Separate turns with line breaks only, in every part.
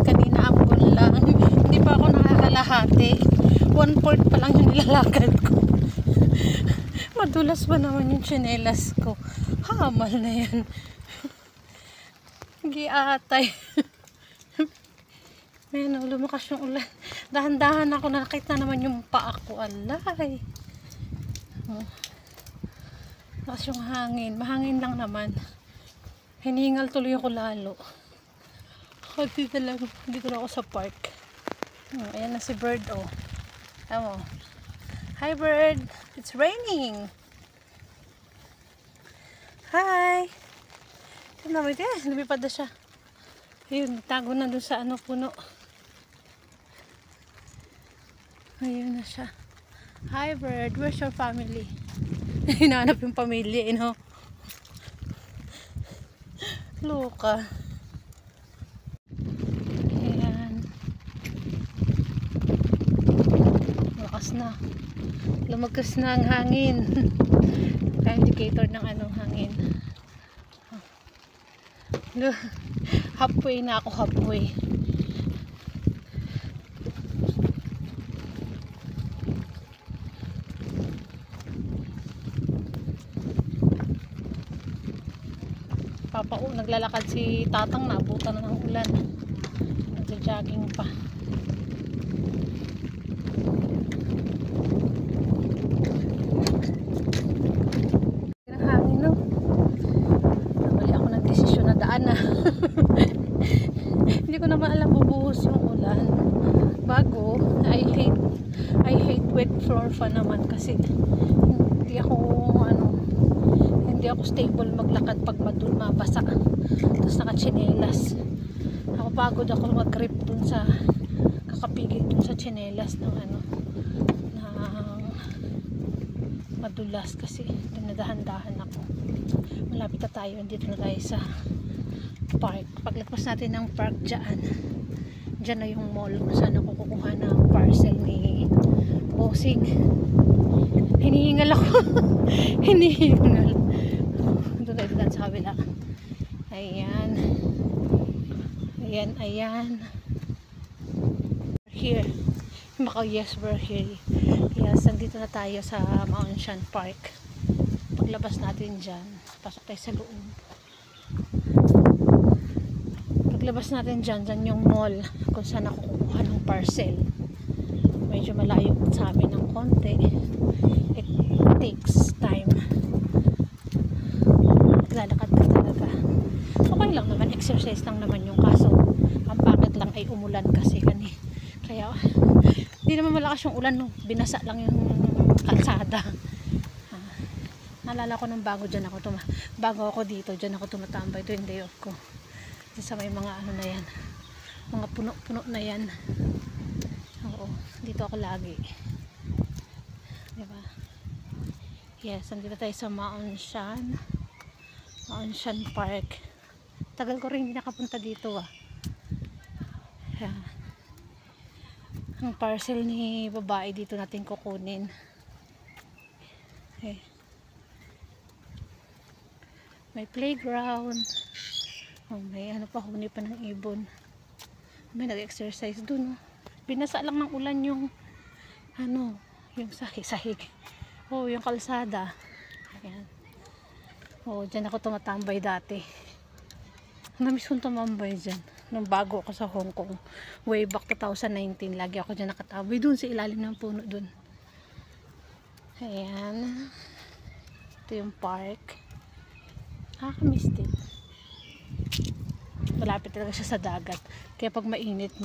Kanina ambon lang. Hindi pa ako nakakalahati. 1/4 pa lang yung nilalakad ko. Madulas ba naman yung tsinelas ko? Hamal na yan. Giatay. Ayan o, lumakas yung ulan. Dahan-dahan ako, nakita naman yung paa ko. Alay. Oh. Lakas yung hangin. Mahangin lang naman. Hiningal tuloy ako lalo. Dito lang ako sa park. Ayan na si Bird, oh. Tama. Hi, Bird. It's raining. Hi. Ito naman, lumipad na siya. Ayun, tago na dun sa puno. Ayun na siya. Hi, Bird. Where's your family? Hinahanap yung pamilya, you know. Loka. Na lumagas na ang hangin. Indicator ng hangin. Halfway na ako, halfway. Naglalakad si Tatang, naabutan na ng ulan. Nagja-jogging pa. Hindi ko naman alam bubuhos yung ulan. Bago, I hate wet floor pa naman kasi hindi ako stable maglakad pag mabasa. Tapos nakachinelas. Nakapagod ako mag-grip dun sa kakapigil dun sa chinelas ng madulas kasi dinadahan-dahan ako. Malapit na tayo, dito na tayo sa park. Paglagpas natin ng park dyan na yung mall kung saan ako kukuha ng parcel ni Bossing. Hinihingal ako. Hinihingal. Doon tayo doon sa kabila. Ayan. Here. Yes, we're here. Yes, nandito na tayo sa Mount Shan Park. Paglabas natin dyan, pasok tayo sa loob. Paglabas natin dyan yung mall kung saan ako kukuha ng parcel. Medyo malayo sa amin ng konti. It takes time. Lalakad ka talaga. Okay lang naman, exercise lang naman yung kaso. Ang pangit lang ay umulan kasi kaya hindi naman malakas yung ulan, no? Binasa lang yung kalsada. Naalala ko nung bago ako dito, dyan ako tumatambay tuwing day off ko. Sa may mga na yan, mga puno-puno na yan. Oo, dito ako lagi, diba? Yes, nandito tayo sa Mount Shan Park. Tagal ko rin hindi nakapunta dito, yeah. Ang parcel ni babae dito natin kukunin. Okay. May playground. May pa, huni pa ng ibon. May nag-exercise dun. Binasa lang ng ulan yung yung sahig. Yung kalsada. Ayan. Dyan ako tumatambay dati. Namiss kong tumambay dyan. Nung bago ako sa Hong Kong. Way back 2019. Lagi ako dyan nakatambay. Dun sa ilalim ng puno dun. Ayan. Ito yung park. Nakakamiss din. Malapit talaga siya sa dagat. Kaya pag mainit,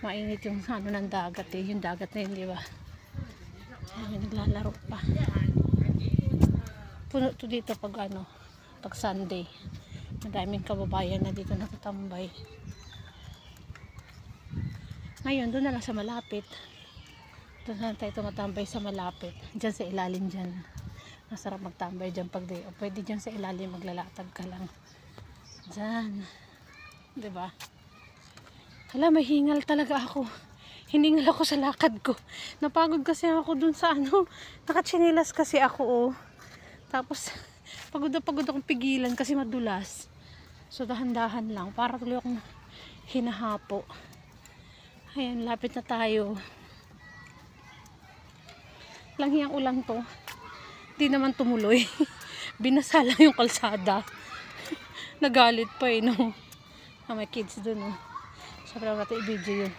mainit yung ng dagat yung dagat na yun, di ba? Naglalaro pa. Puno to dito pag pag Sunday. Madaming kababayan na dito nakatambay. Ngayon, doon na lang sa malapit. Doon na tayo tumatambay sa malapit. Diyan sa ilalim dyan. Masarap magtambay dyan pag day. O pwede dyan sa ilalim maglalatag ka lang. Diyan. Diba? Hala, may hingal talaga ako. Hiningal ako sa lakad ko. Napagod kasi ako dun sa nakatsinilas kasi ako, Tapos, pagod akong pigilan kasi madulas. So, dahan-dahan lang. Para tuloy akong hinahapo. Ayan, lapit na tayo. Langhiyang ulan to. Di naman tumuloy. Binasa lang yung kalsada. Nagalit pa eh, no? May kids dun, no? Sabi lang natin i-video yun.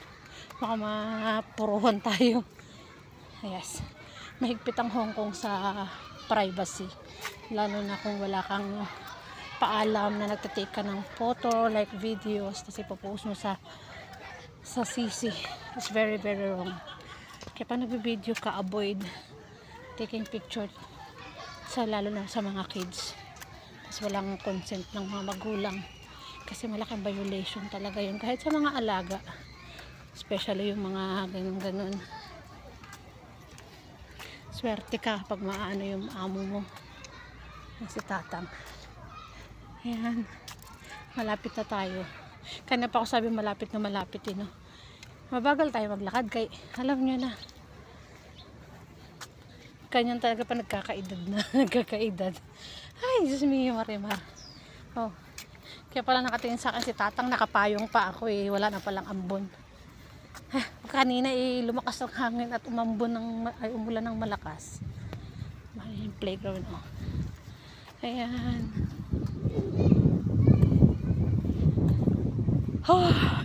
Baka mapuruhan tayo. Yes. Mahigpit ang Hong Kong sa privacy. Lalo na kung wala kang paalam na nagtatake ka ng photo, like videos, kasi ipopost mo sa CC. It's very very wrong. Kaya pa nag-video ka, avoid taking picture lalo na sa mga kids. Kasi walang consent ng mga magulang. Kasi malaking violation talaga yun. Kahit sa mga alaga. Especially yung mga ganun-ganun. Swerte ka pag maano yung amo mo. Si tatang. Ayan. Malapit na tayo. Kanya pa ako sabi malapit na malapit eh, no? Mabagal tayo maglakad kay alam nyo na kanyan talaga pa nagkakaedad na. Nagkakaedad. Ay, Diyos mio, Marimar. Oh. Kaya pala nakatingin sa akin si tatang, nakapayong pa ako eh. Wala na palang ambon. Kanina eh, lumakas ang hangin at umulan ng malakas. Yung playground, oh. Ayan.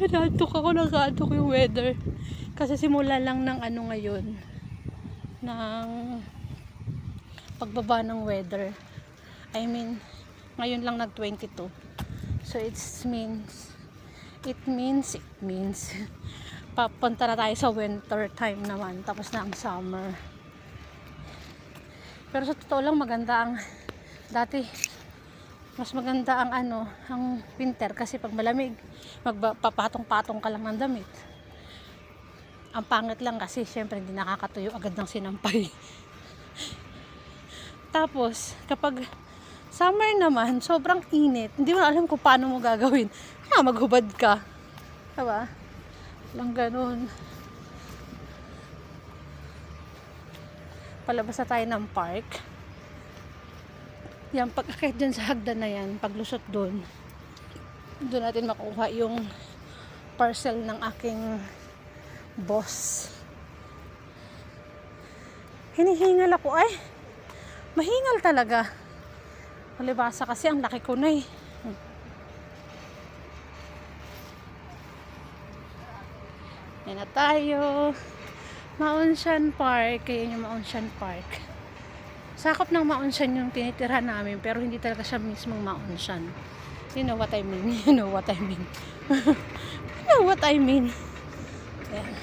Nakaantok ako, nakaantok yung weather. Kasi simula lang ng ano ngayon, ng pagbaba ng weather. I mean, ngayon lang nag 22. So it means papunta na tayo sa winter time naman. Tapos na ang summer. Pero sa totoo lang maganda ang dati. Mas maganda ang ang winter kasi pag malamig, magpapatong-patong ka lang ng damit. Ang pangit lang kasi syempre hindi nakakatuyo agad ng sinampay. Tapos kapag summer naman, sobrang init. Hindi mo alam kung paano mo gagawin. Maghubad ka. Diba? Lang ganun. Palabas na tayo ng park. Yan, pag-akit dyan sa hagdan na yan, paglusot doon natin makuha yung parcel ng aking boss. Hinihingal ako ay. Mahingal talaga. Malibasa kasi ang laki ko na eh. Yan na tayo. Maonshan Park. Kaya yung Maonshan Park. Sakop ng Maonshan yung tinitirhan namin, pero hindi talaga siya mismong Maonshan. You know what I mean? You know what I mean? You know what I mean? Ayan.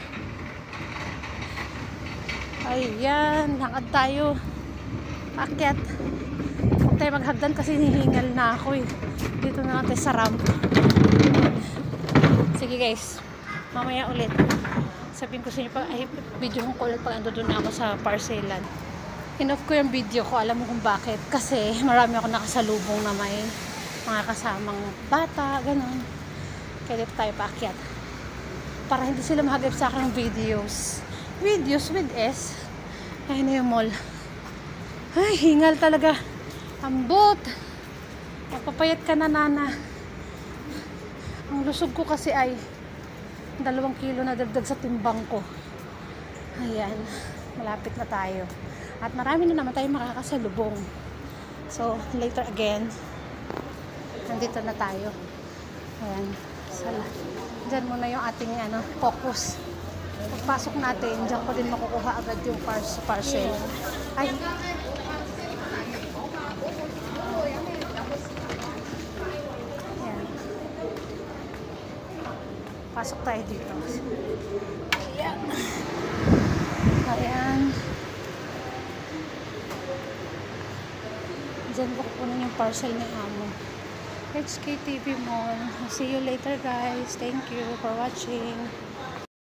Ayan, lakad tayo. Akyat. Huwag tayo maghagdan kasi hihingal na ako eh. Dito na lang tayo sa ramp. Sige guys, mamaya ulit. Sabihin ko sa inyo, video ko ulit pag ando doon na ako sa parcelan. Enough ko yung video ko, alam mo kung bakit. Kasi marami ako nakasalubong na may mga kasamang bata, ganun. Kaya dito tayo paakyat. Para hindi sila mahagip sa akin ng videos. Videos with S. Ayun na yung mall. Ay, hingal talaga. Ambot. Magpapayat ka na, nana. Ang lusog ko kasi ay 2 kilo na dagdag sa timbang ko. Ayan. Malapit na tayo. At marami na naman tayo makakasalubong. So, later again, nandito na tayo. Ayan. Diyan muna yung ating focus. Pagpasok natin, diyan ko din makukuha agad yung parcel. Ay. Ayan. Pasok tayo dito. Ayan. Ayan. Diyan ko kukunin yung parcel ni amo. HKTV Mall. See you later guys. Thank you for watching.